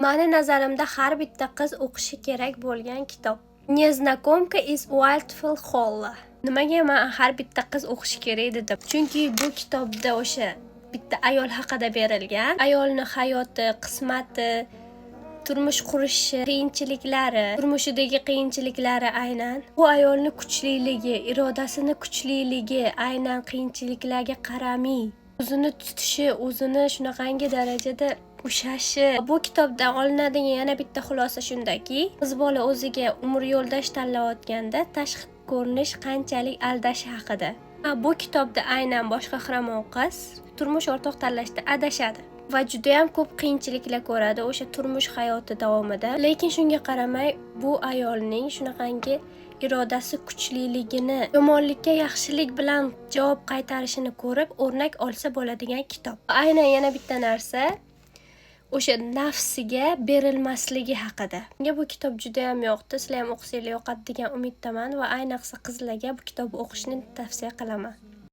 Mani nazarimda har bitta qiz o'qishi kerak bo'lgan kitob. Neznacomka из Уайтфилл-Холла. Nimaga men har bitta qiz o'qishi kerak dedim? Chunki bu kitobda o'sha bitta ayol haqida berilgan. Ayolning hayoti, qismati, turmush qurishi, qiyinchiliklari, turmushidagi qiyinchiliklari aynan. Bu ayolning kuchliligi, irodasini kuchliligi aynan qiyinchiliklarga qaramay o'zini tutishi, o'zini shunaqangi darajada ushashi. Bu kitobdan olinadigan yana bitta xulosa shundaki, qiz bola o'ziga umr yo'ldosh tanlayotganda tashqi ko'rinish qanchalik aldashi haqida. Bu kitobda aynan bosh qahramon qiz turmush o'rtoq tanlashda adashadi va juda ham ko'p qiyinchiliklar ko'radi o'sha turmush hayoti davomida. Lekin shunga qaramay, bu ayolning shunaqangi irodasi kuchliligini, yomonlikka yaxshilik bilan javob qaytarishini ko'rib o'rnak olsa bo'ladigan kitob. Aynan yana bitta narsa o'sha nafsiga berilmasligi haqida. Menga bu kitob juda ham yoqdi. Sizlar ham o'qisanglar yoqadi degan umiddaman va ayniqsa qizlarga bu kitobni o'qishni tavsiya qilaman.